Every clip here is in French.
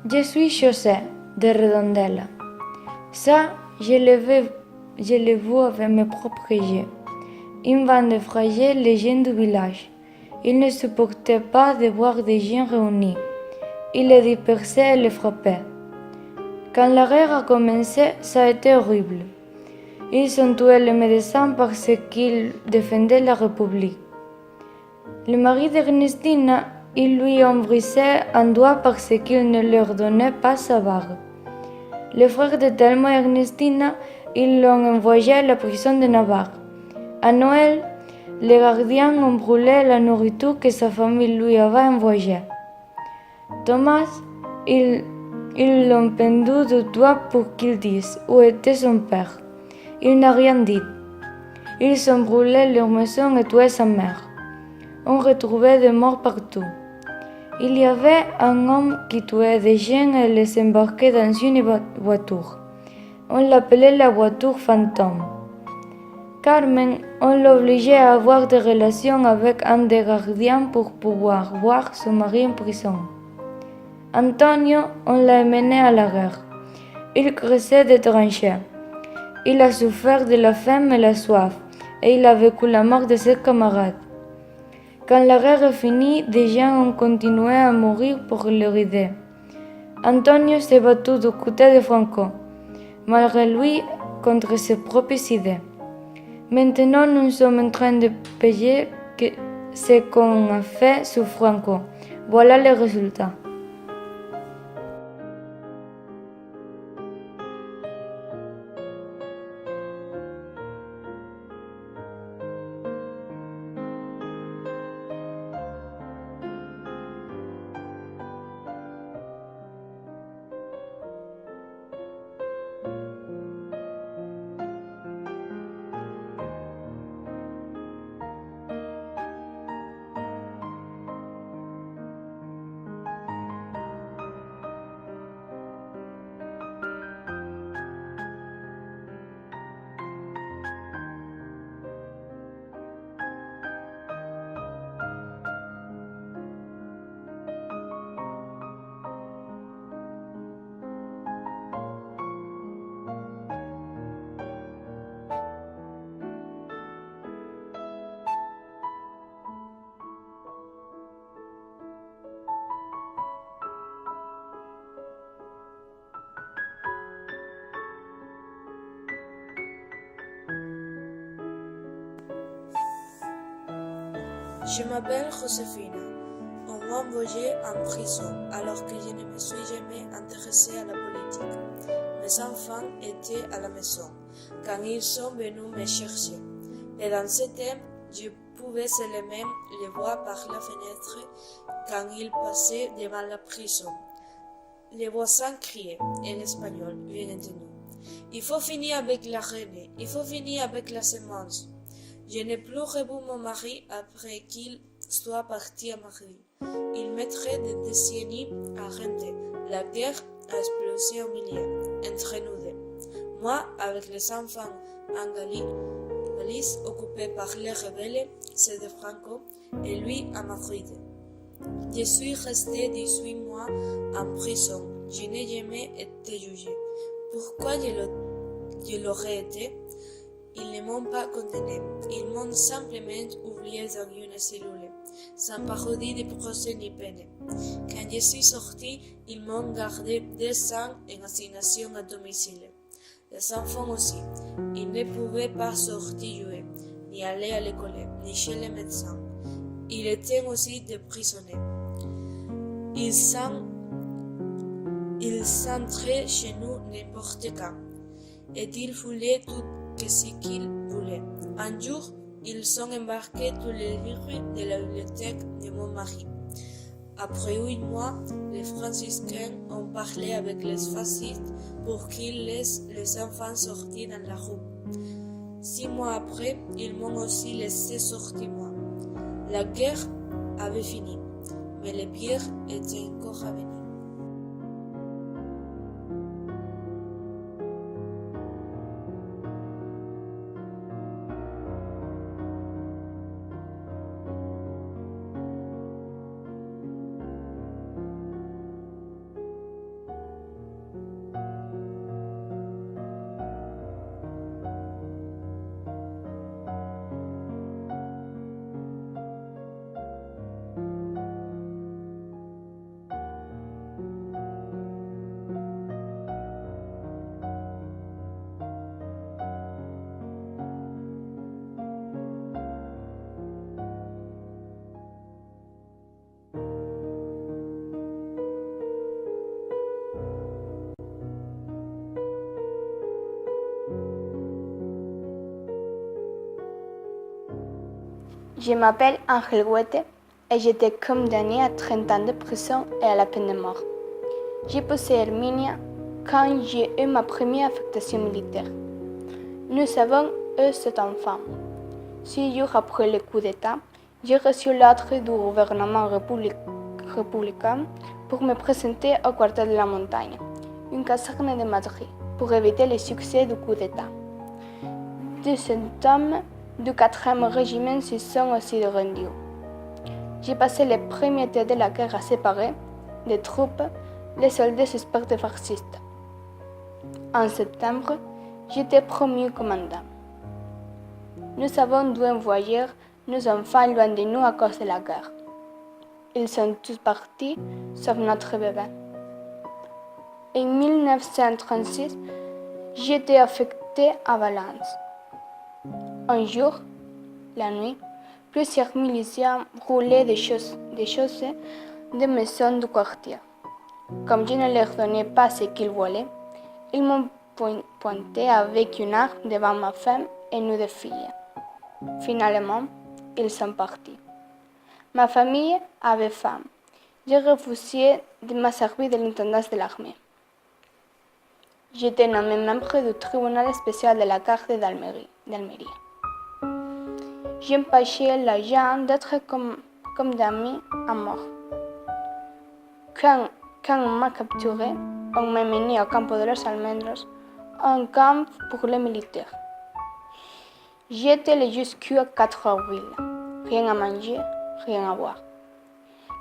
Je suis José de Redondela. Ça, je l'ai vu avec mes propres yeux. Une bande d'effrayés, les gens du village. Ils ne supportaient pas de voir des gens réunis. Ils les dispersaient et les frappaient. Quand la guerre a commencé, ça a été horrible. Ils ont tué les médecins parce qu'ils défendaient la République. Le mari d'Ernestina, ils lui ont brisé un doigt parce qu'il ne leur donnait pas sa bague. Les frères de Thelma et Ernestina, ils l'ont envoyé à la prison de Navarre. À Noël, les gardiens ont brûlé la nourriture que sa famille lui avait envoyée. Thomas, ils l'ont pendu du doigt pour qu'il dise où était son père. Il n'a rien dit. Ils ont brûlé leur maison et tué sa mère. On retrouvait des morts partout. Il y avait un homme qui tuait des gens et les embarquait dans une voiture. On l'appelait la voiture fantôme. Carmen, on l'obligeait à avoir des relations avec un des gardiens pour pouvoir voir son mari en prison. Antonio, on l'a mené à la guerre. Il creusait des tranchées. Il a souffert de la faim et la soif, et il a vécu la mort de ses camarades. Quand la guerre est finie, des gens ont continué à mourir pour leur idée. Antonio s'est battu du côté de Franco, malgré lui, contre ses propres idées. Maintenant, nous sommes en train de payer ce qu'on a fait sur Franco. Voilà le résultat. Je m'appelle Josefina. On m'a envoyé en prison alors que je ne me suis jamais intéressée à la politique. Mes enfants étaient à la maison quand ils sont venus me chercher. Et dans ce temps, je pouvais seulement les voir par la fenêtre quand ils passaient devant la prison. Les voisins criaient en espagnol, bien entendu. Il faut finir avec la reine, il faut finir avec la semence. Je n'ai plus revu mon mari après qu'il soit parti à Madrid. Il mettrait des décennies à renter. La guerre a explosé au milieu, entre nous deux. Moi, avec les enfants en Galice, occupé par les rebelles, c'est de Franco, et lui à Madrid. Je suis resté 18 mois en prison. Je n'ai jamais été jugé. Pourquoi je l'aurais été? Ils ne m'ont pas condamné, ils m'ont simplement oublié dans une cellule, sans parodie de procès ni peine. Quand je suis sorti, ils m'ont gardé 2 ans en assignation à domicile. Les enfants aussi, ils ne pouvaient pas sortir jouer, ni aller à l'école, ni chez les médecins. Ils étaient aussi des prisonniers. Ils entraient chez nous n'importe quand, et ils voulaient tout ce qu'ils voulaient. Un jour, ils ont embarqué tous les livres de la bibliothèque de mon mari. Après 8 mois, les franciscains ont parlé avec les fascistes pour qu'ils laissent les enfants sortir dans la rue. 6 mois après, ils m'ont aussi laissé sortir moi. La guerre avait fini, mais le pire était encore à venir. Je m'appelle Angel Huete et j'étais condamnée à 30 ans de prison et à la peine de mort. J'ai posé Herminia quand j'ai eu ma première affectation militaire. Nous avons eu 7 enfants. 6 jours après le coup d'État, j'ai reçu l'ordre du gouvernement républicain pour me présenter au quartier de la montagne, une caserne de Madrid, pour éviter le succès du coup d'État. 200 hommes du 4e régiment se sont aussi rendus. J'ai passé le premier été de la guerre à séparer des troupes les soldats suspects fascistes. En septembre, j'étais promu commandant. Nous avons dû envoyer nos enfants loin de nous à cause de la guerre. Ils sont tous partis, sauf notre bébé. En 1936, j'étais affecté à Valence. Un jour, la nuit, plusieurs miliciens roulaient des choses des maisons du quartier. Comme je ne leur donnais pas ce qu'ils voulaient, ils m'ont pointé avec une arme devant ma femme et nous deux filles. Finalement, ils sont partis. Ma famille avait faim. J'ai refusé de me servir de l'intendance de l'armée. J'étais nommé membre du tribunal spécial de la garde d'Almerie. J'ai empêché les gens d'être condamnés à mort. Quand on m'a capturé, on m'a mené au campo de los Almendros, un camp pour les militaires. J'étais jusqu'à 4 avril. Rien à manger, rien à boire.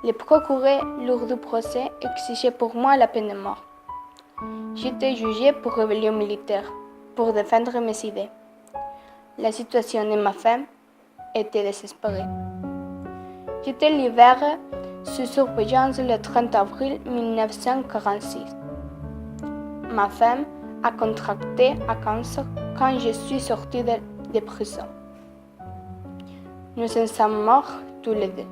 Le procureur, lors du procès, exigeait pour moi la peine de mort. J'étais jugé pour rébellion militaire, pour défendre mes idées. La situation de ma femme était désespérée. J'étais libéré sous surveillance le 30 avril 1946. Ma femme a contracté un cancer quand je suis sortie de prison. Nous en sommes morts tous les deux.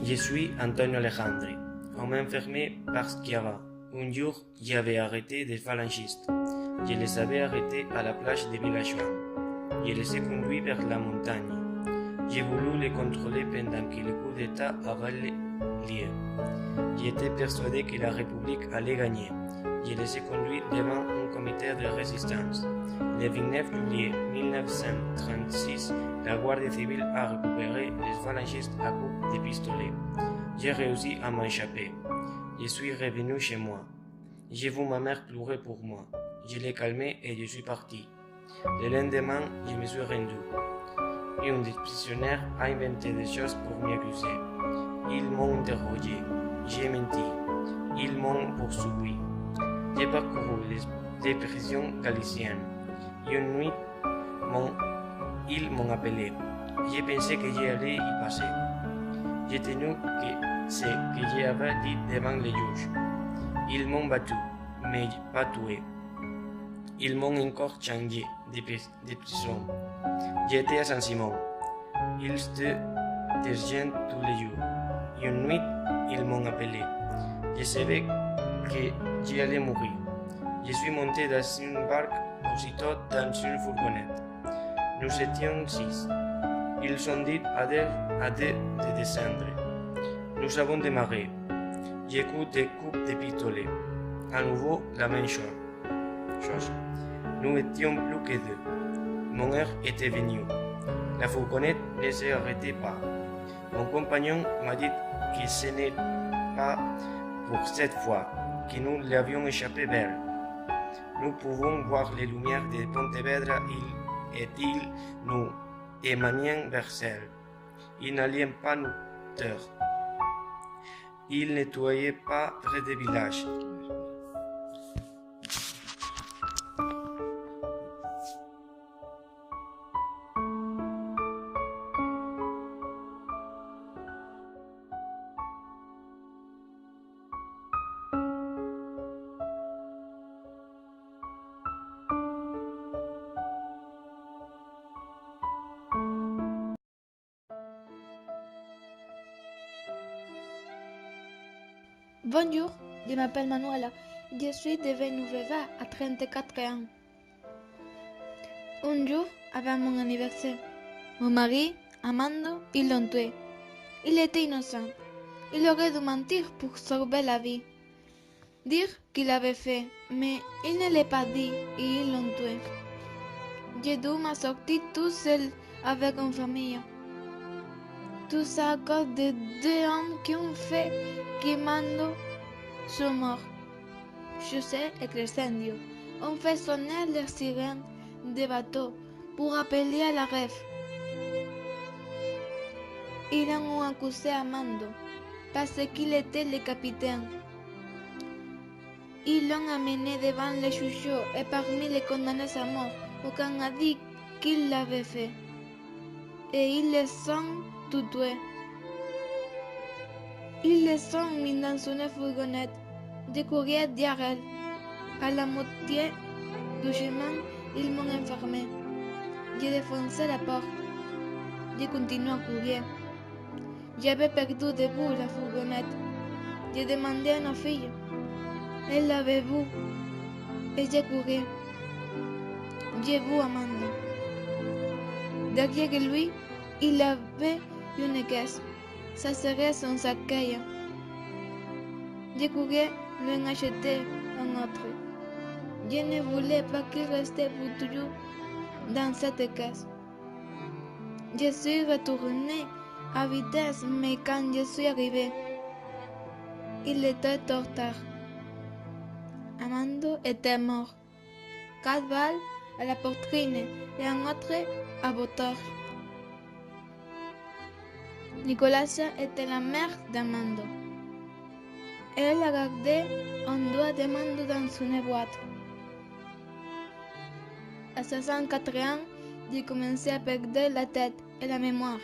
Je suis Antonio Alejandri. On m'a enfermé parce qu'avant, un jour, j'avais arrêté des phalangistes. Je les avais arrêtés à la plage des villageois. Je les ai conduits vers la montagne. J'ai voulu les contrôler pendant que le coup d'État avait lieu. J'étais persuadé que la République allait gagner. Je les ai conduits devant un comité de résistance. Le 29 juillet 1936, la Guardia civile a récupéré les phalangistes à coups de pistolet. J'ai réussi à m'échapper. Je suis revenu chez moi. J'ai vu ma mère pleurer pour moi. Je l'ai calmée et je suis parti. Le lendemain, je me suis rendu. Un des prisonniers a inventé des choses pour m'accuser. Ils m'ont interrogé. J'ai menti. Ils m'ont poursuivi. J'ai parcouru les prisons galiciennes. Une nuit, ils m'ont appelé. J'ai pensé que j'allais y passer. J'ai tenu ce que j'avais dit devant les juges. Ils m'ont battu, mais pas tué. Ils m'ont encore changé de prison. J'étais à Saint-Simon. Ils se déjeunent tous les jours. Une nuit, ils m'ont appelé. Je savais que j'allais mourir. Je suis monté dans une barque, aussitôt dans une fourgonnette. Nous étions 6. Ils ont dit à deux de descendre. Nous avons démarré. J'ai eu des coups de pistolet. À nouveau, la même chose. Nous étions plus que 2. Mon heure était venue. La fourgonnette ne s'arrêtait pas. Mon compagnon m'a dit que ce n'est pas pour cette fois que nous l'avions échappé belle. Nous pouvons voir les lumières de Pontevedra et ils nous émanaient vers elle. Ils n'allaient pas nous taire. Ils nettoyaient pas près des villages. Bonjour, je m'appelle Manuela. Je suis devenue veuve à 34 ans. Un jour, avant mon anniversaire, mon mari, Amando, ils l'ont tué. Il était innocent. Il aurait dû mentir pour sauver la vie. Dire qu'il l'avait fait, mais il ne l'a pas dit et ils l'ont tué. J'ai dû m'en sortir tout seul avec une famille. Tout ça à cause de deux hommes qui ont fait qu'Amando soit mort. José et Crescendio ont fait sonner les sirènes des bateaux pour appeler à la rêve. Ils ont accusé Amando parce qu'il était le capitaine. Ils l'ont amené devant les juges et parmi les condamnés à mort, aucun n'a dit qu'il l'avait fait. Et ils les ont tous tués. Ils les ont mis dans une fourgonnette de courrier diarrhée. À la moitié du chemin, ils m'ont enfermé. J'ai défoncé la porte. J'ai continué à courir. J'avais perdu de vue la fourgonnette. J'ai demandé à nos filles. Elle l'avait vue. Et j'ai couru. J'ai vu Amando. Derrière lui, il avait une caisse. Ça serait son cercueil. J'ai couru lui en acheter un autre. Je ne voulais pas qu'il reste pour toujours dans cette caisse. Je suis retournée à vitesse, mais quand je suis arrivée, il était trop tard. Amando était mort. 4 balles à la poitrine et un autre à bouton. Nicolasa était la mère d'Amando. Elle a gardé un doigt d'Amando dans une boîte. À 64 ans, j'ai commencé à perdre la tête et la mémoire,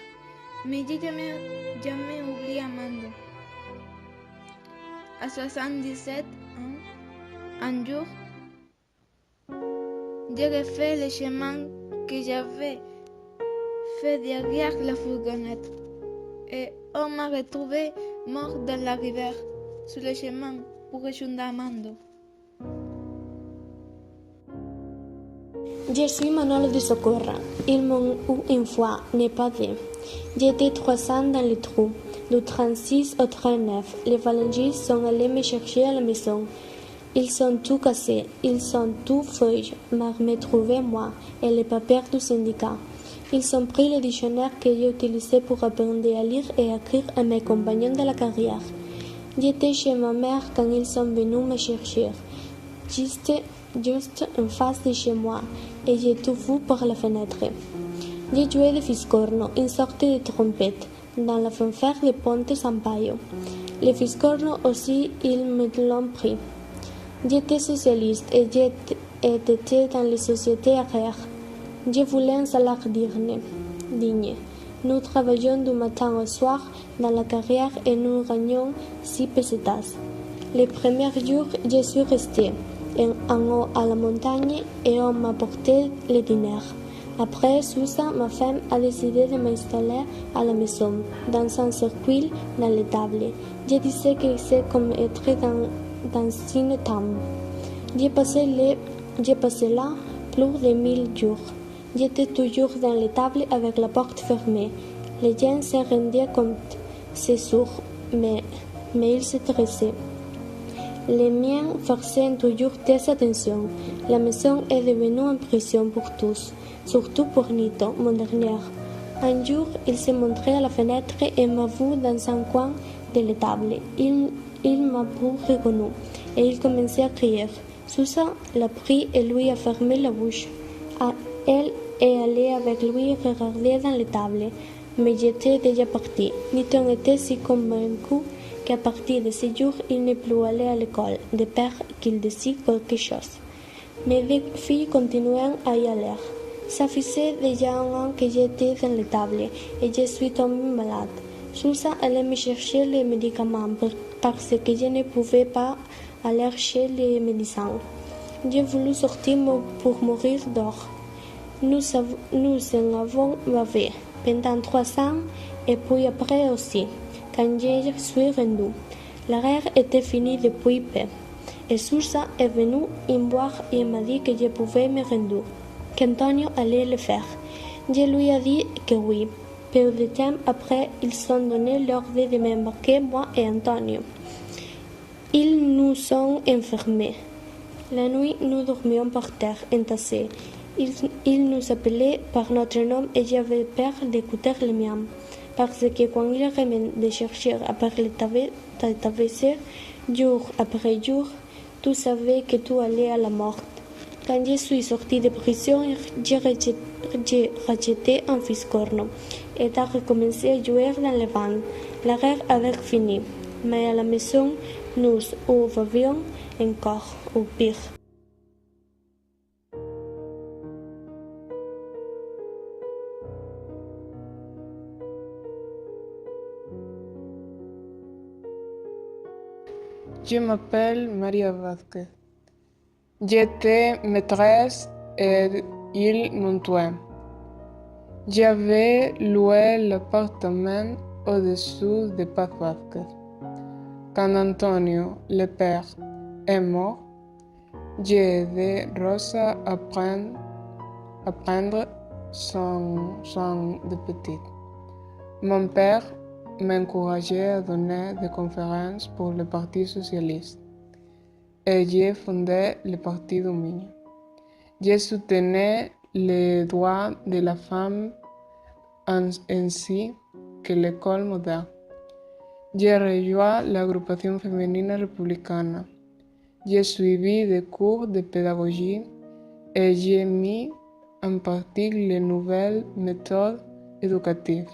mais j'ai jamais oublié Amando. À 77 ans, un jour, j'ai refait le chemin que j'avais fait derrière la fourgonnette et on m'a retrouvé mort dans la rivière, sur le chemin pour rejoindre Amando. Je suis Manolo de Socorro. Ils m'ont eu une fois, n'est pas dit. J'étais 300 dans le trou. Du 36 au 39, les phalangistes sont allés me chercher à la maison. Ils sont tout cassés, ils sont tout feuilles, mais trouvé moi et les papiers du syndicat. Ils ont pris le dictionnaire que j'ai utilisé pour apprendre à lire et à écrire à mes compagnons de la carrière. J'étais chez ma mère quand ils sont venus me chercher, juste en face de chez moi, et j'ai tout vu par la fenêtre. J'ai joué de fiscorno, une sorte de trompette, dans la fanfare de Ponte Sampaio. Les fiscorno aussi, ils me l'ont pris. J'étais socialiste et j'étais dans les sociétés agraires. Je voulais un salaire digne. Nous travaillions du matin au soir dans la carrière et nous gagnions 6 pesetas. Les premiers jours, je suis restée en haut à la montagne et on m'a porté le dîner. Après, Susa, ma femme, a décidé de m'installer à la maison, dans un circuit dans les tables. Je disais que c'est comme être dans une tombe. J'ai passé là plus de 1000 jours. J'étais toujours dans les tables avec la porte fermée. Les gens se rendaient compte, c'est sûr, mais ils se stressaient. Les miens faisaient toujours des attentions. La maison est devenue une prison pour tous, surtout pour Nito, mon dernier. Un jour, il s'est montré à la fenêtre et m'a vu dans un coin de l'étable. Il m'a reconnu et il commençait à crier. Susa l'a pris et lui a fermé la bouche. Elle est allée avec lui regarder dans l'étable, mais j'étais déjà partie. Nito était si convaincu qu'à partir de ce jour, il n'est plus allé à l'école, de peur qu'il décide quelque chose. Mes deux filles continuaient à y aller. Ça faisait déjà un an que j'étais dans l'étable et je suis tombée malade. Susa allait me chercher les médicaments parce que je ne pouvais pas aller chez les médecins. J'ai voulu sortir pour mourir dehors. Nous en avons bavé pendant 3 ans et puis après aussi, quand je suis rendue. La guerre était finie depuis peu. Et Sousa est venu me voir et m'a dit que je pouvais me rendre, qu'Antonio allait le faire. Je lui ai dit que oui. Peu de temps après, ils ont donné l'ordre de m'embarquer, moi et Antonio. Ils nous ont enfermés. La nuit, nous dormions par terre, entassés. Ils nous appelaient par notre nom et j'avais peur d'écouter le mien. Parce que quand ils reviennent de chercher à parler ta vaisselle, jour après jour, tu savais que tu allais à la mort. Quand je suis sortie de prison, j'ai racheté un fiscorno et a recommencé à jouer dans le vent. La guerre avait fini, mais à la maison, nous vivions encore, ou pire. Je m'appelle Maria Vázquez. J'étais maîtresse et ils m'ont tué. J'avais loué l'appartement au-dessous de Paz Vázquez. Quand Antonio, le père, est mort, j'ai aidé Rosa à prendre son soin de petite. Mon père m'encourageait à donner des conférences pour le Parti socialiste et j'ai fondé le Parti Dominion. J'ai soutenu les droits de la femme ainsi que l'école moderne. J'ai rejoint l'agruppación femenina republicana. J'ai suivi des cours de pédagogie et j'ai mis en pratique les nouvelles méthodes éducatives.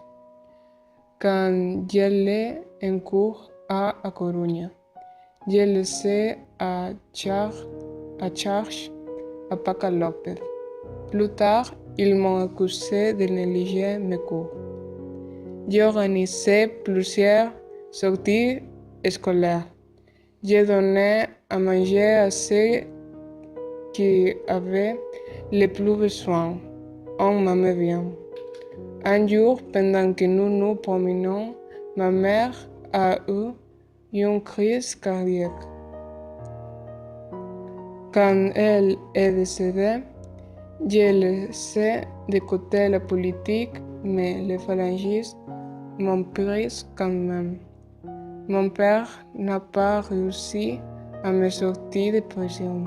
Quand j'allais en cours à Coruña, j'ai laissé à charge à Paca López. Plus tard, ils m'ont accusé de négliger mes cours. J'ai organisé plusieurs sorties scolaires. J'ai donné à manger à ceux qui avaient le plus besoin. On m'aimait bien. Un jour, pendant que nous nous promenions, ma mère a eu une crise cardiaque. Quand elle est décédée, j'ai laissé de côté la politique, mais les phalangistes m'ont pris quand même. Mon père n'a pas réussi à me sortir de prison.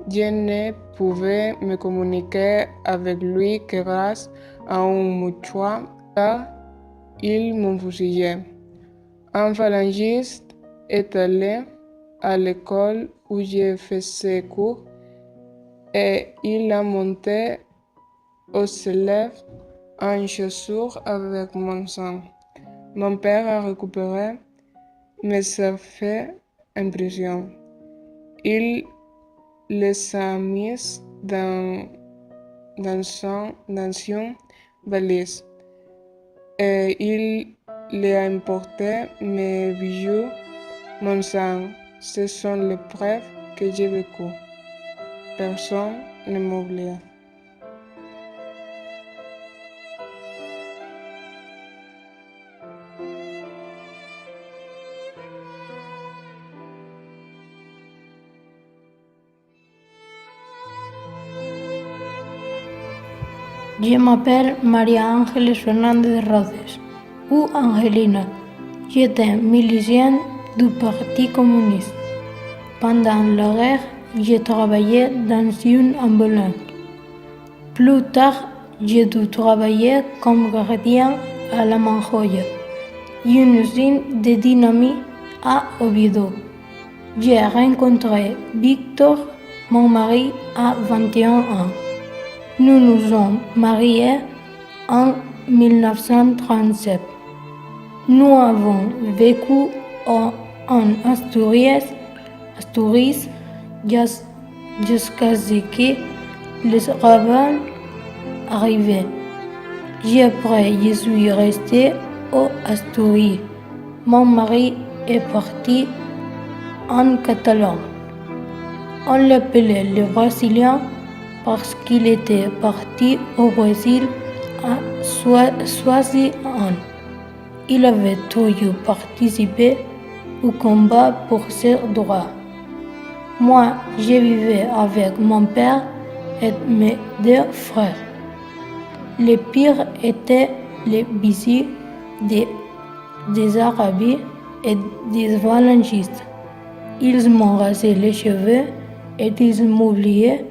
Je ne pouvais me communiquer avec lui que grâce à un mutual, car ils m'ont fusillé. Un phalangiste est allé à l'école où j'ai fait ses cours et il a monté aux élèves un chasseur avec mon sang. Mon père a récupéré, mais ça fait en prison. Il les a mis dans une valise et il les a emporté mes bijoux, mon sang. Ce sont les preuves que j'ai vécues. Personne ne m'oublie. Je m'appelle Maria Ángeles Fernández Roces, ou Angelina. J'étais milicienne du Parti communiste. Pendant la guerre, j'ai travaillé dans une ambulance. Plus tard, j'ai dû travailler comme gardien à la Manjoya, une usine de dynamite à Oviedo. J'ai rencontré Victor, mon mari, à 21 ans. Nous nous sommes mariés en 1937. Nous avons vécu en Asturias jusqu'à ce que les ravins arrivent. Après, je suis restée aux Asturies. Mon mari est parti en Catalogne. On l'appelait le Brésilien parce qu'il était parti au Brésil à 60 ans. Il avait toujours participé au combat pour ses droits. Moi, je vivais avec mon père et mes 2 frères. Les pires étaient les bisous des Arabes et des phalangistes. Ils m'ont rasé les cheveux et ils m'obligeaient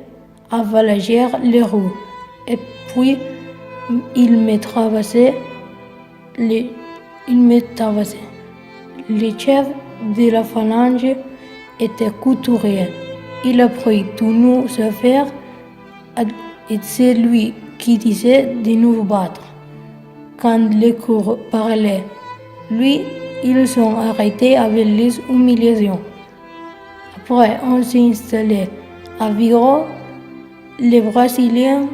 à valager les roues. Et puis, ils me traversaient. Le chef de la phalange était couturier. Il a pris tous nos affaires et c'est lui qui disait de nous battre. Quand les cours parlaient, lui, ils ont arrêté avec les humiliations. Après, on s'est installé à Vigo. Les Brésiliens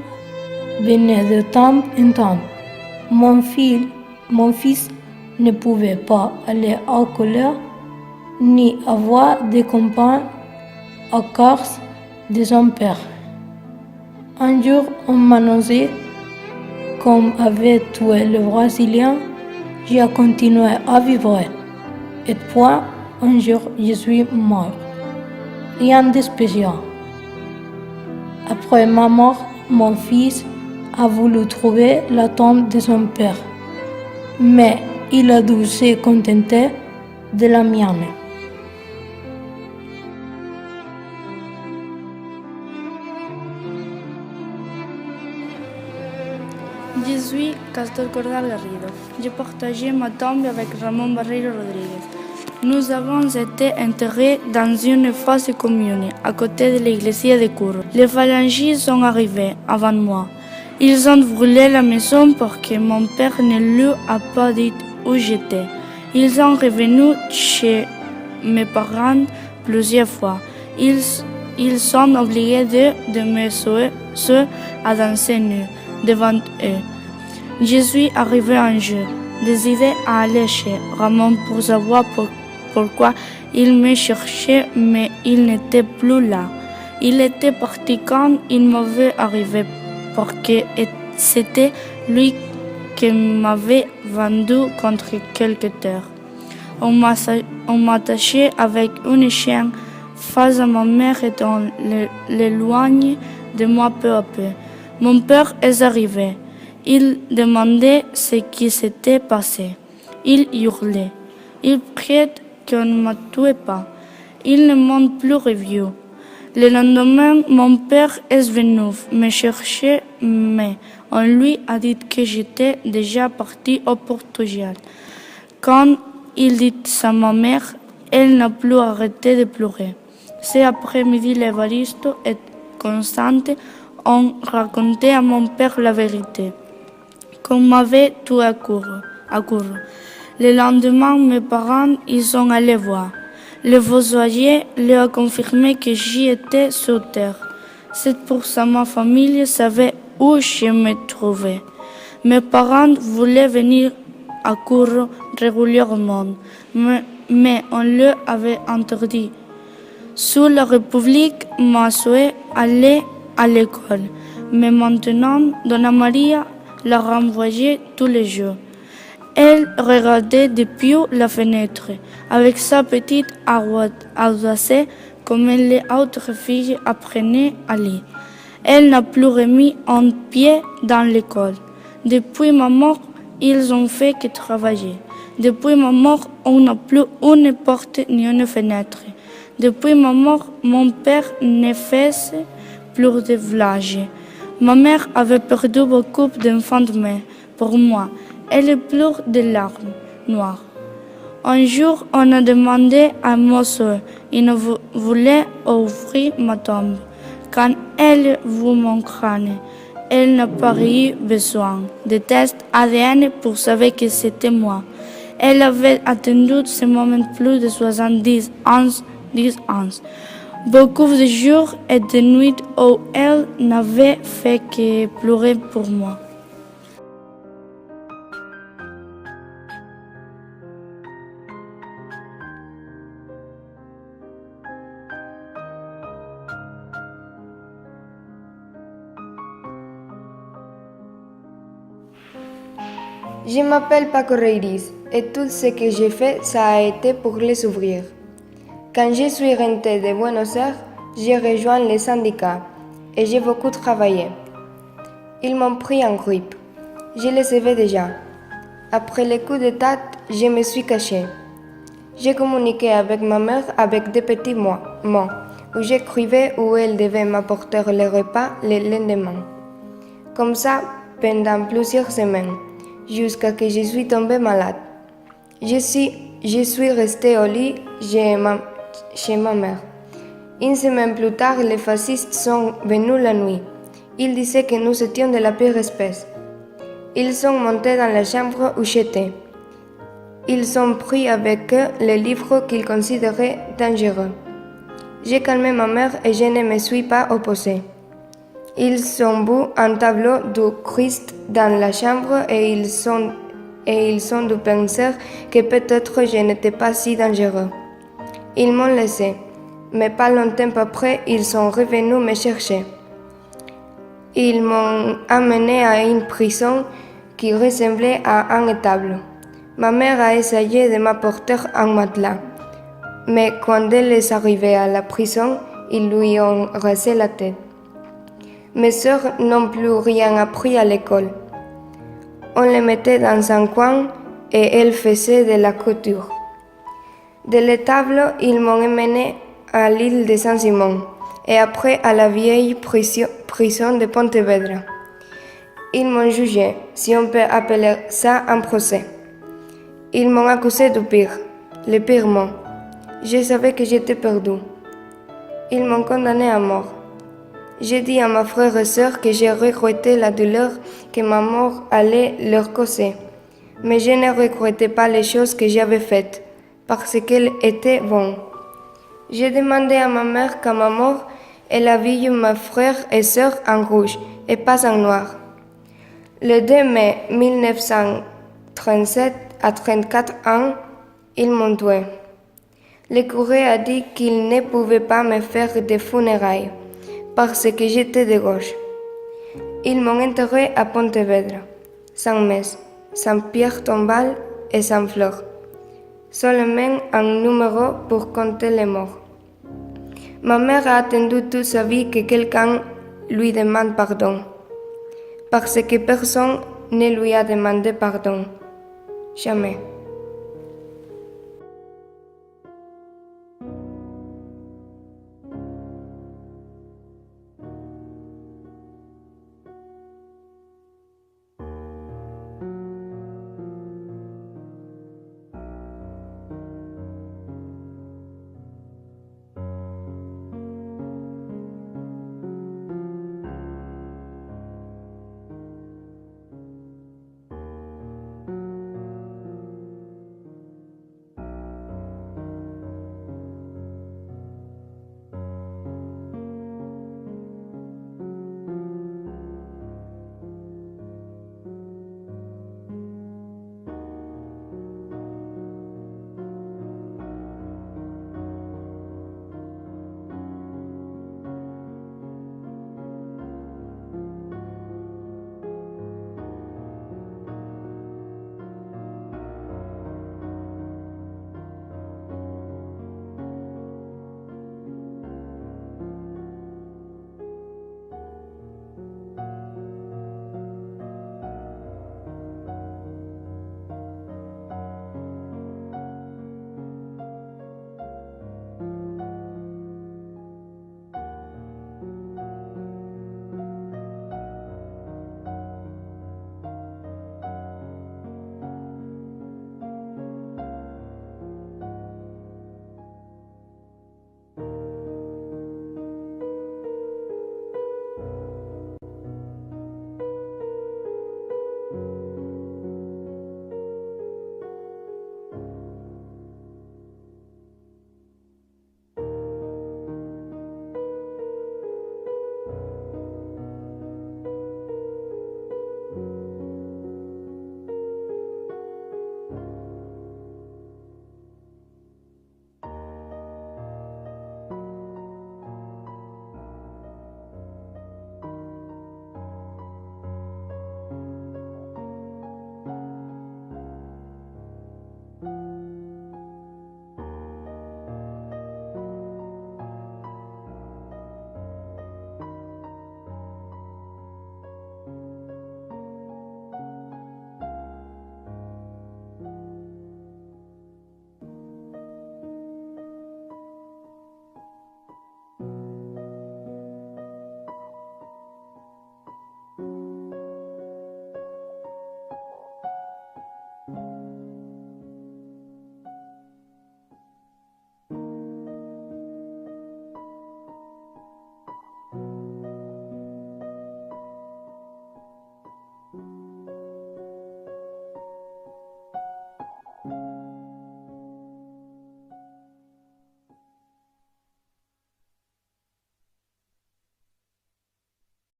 venaient de temps en temps. Mon fils ne pouvait pas aller à l'école ni avoir des compagnons à cause de son père. Un jour, on m'a annoncé qu'on avait tué le Brésilien. J'ai continué à vivre. Et puis, un jour, je suis mort. Rien de spécial. Après ma mort, mon fils a voulu trouver la tombe de son père. Mais il a dû se contenter de la mienne. Je suis Castor Cordal Garrido. J'ai partagé ma tombe avec Ramon Barreiro Rodriguez. Nous avons été enterrés dans une fosse commune à côté de l'église de Curro. Les phalangistes sont arrivés avant moi. Ils ont brûlé la maison parce que mon père ne lui a pas dit où j'étais. Ils sont revenus chez mes parents plusieurs fois. Ils sont obligés de me sauver à danser nu devant eux. Je suis arrivé un jour, décidé à aller chez Ramon pour savoir pourquoi il me cherchait, mais il n'était plus là. Il était parti quand il m'avait arrivé, parce que c'était lui qui m'avait vendu contre quelques terres. On m'a attaché avec une chaîne face à ma mère et on l'éloigne de moi peu à peu. Mon père est arrivé. Il demandait ce qui s'était passé. Il hurlait. Il priait qu'on ne me tuait pas. Il ne m'a plus revu. Le lendemain, mon père est venu me chercher, mais on lui a dit que j'étais déjà parti au Portugal. Quand il dit ça à ma mère, elle n'a plus arrêté de pleurer. Cet après-midi, l'Evaristo et Constante ont raconté à mon père la vérité, qu'on m'avait tué à Curro. Le lendemain, mes parents ils sont allés voir. Le voisinier leur a confirmé que j'y étais sur terre. C'est pour ça que ma famille savait où je me trouvais. Mes parents voulaient venir à Curro régulièrement, mais on leur avait interdit. Sous la République, ma soeur allait à l'école, mais maintenant, Donna Maria la renvoyait tous les jours. Elle regardait depuis la fenêtre, avec sa petite audace, comme les autres filles apprenaient à lire. Elle n'a plus remis un pied dans l'école. Depuis ma mort, ils ont fait que travailler. Depuis ma mort, on n'a plus une porte ni une fenêtre. Depuis ma mort, mon père ne fait plus de village. Ma mère avait perdu beaucoup d'enfants mais pour moi. Elle pleure des larmes noires. Un jour, on a demandé à ma soeur, il ne voulait ouvrir ma tombe. Quand elle voit mon crâne, elle n'a pas eu besoin de tests ADN pour savoir que c'était moi. Elle avait attendu ce moment plus de 70 ans. Beaucoup de jours et de nuits où elle n'avait fait que pleurer pour moi. Je m'appelle Paco Reiris. Et tout ce que j'ai fait, ça a été pour les ouvrir. Quand je suis rentrée de Buenos Aires, j'ai rejoint les syndicats et j'ai beaucoup travaillé. Ils m'ont pris en grippe. Je le savais déjà. Après le coup d'État, je me suis cachée. J'ai communiqué avec ma mère avec des petits mots où j'écrivais où elle devait m'apporter le repas le lendemain. Comme ça, pendant plusieurs semaines, jusqu'à ce que je suis tombée malade. Je suis restée au lit chez ma mère. Une semaine plus tard, les fascistes sont venus la nuit. Ils disaient que nous étions de la pire espèce. Ils sont montés dans la chambre où j'étais. Ils ont pris avec eux les livres qu'ils considéraient dangereux. J'ai calmé ma mère et je ne me suis pas opposée. Ils ont vu un tableau du Christ dans la chambre et ils ont dû penser que peut-être je n'étais pas si dangereux. Ils m'ont laissé, mais pas longtemps après, ils sont revenus me chercher. Ils m'ont amené à une prison qui ressemblait à un étable. Ma mère a essayé de m'apporter un matelas, mais quand elle est arrivée à la prison, ils lui ont rasé la tête. Mes sœurs n'ont plus rien appris à l'école. On les mettait dans un coin et elles faisaient de la couture. De l'étable, ils m'ont emmené à l'île de Saint-Simon et après à la vieille prison de Pontevedra. Ils m'ont jugé, si on peut appeler ça un procès. Ils m'ont accusé du pire, le pire mot. Je savais que j'étais perdue. Ils m'ont condamné à mort. J'ai dit à ma frère et sœur que j'ai regretté la douleur que ma mort allait leur causer. Mais je ne regrettais pas les choses que j'avais faites, parce qu'elles étaient bonnes. J'ai demandé à ma mère qu'à ma mort, elle habille mes frères et sœurs en rouge et pas en noir. Le 2 mai 1937, à 34 ans, ils m'ont tué. Le curé a dit qu'il ne pouvait pas me faire des funérailles parce que j'étais de gauche. Ils m'ont enterré à Pontevedra, sans messe, sans pierre tombale et sans fleurs. Seulement un numéro pour compter les morts. Ma mère a attendu toute sa vie que quelqu'un lui demande pardon, parce que personne ne lui a demandé pardon. Jamais.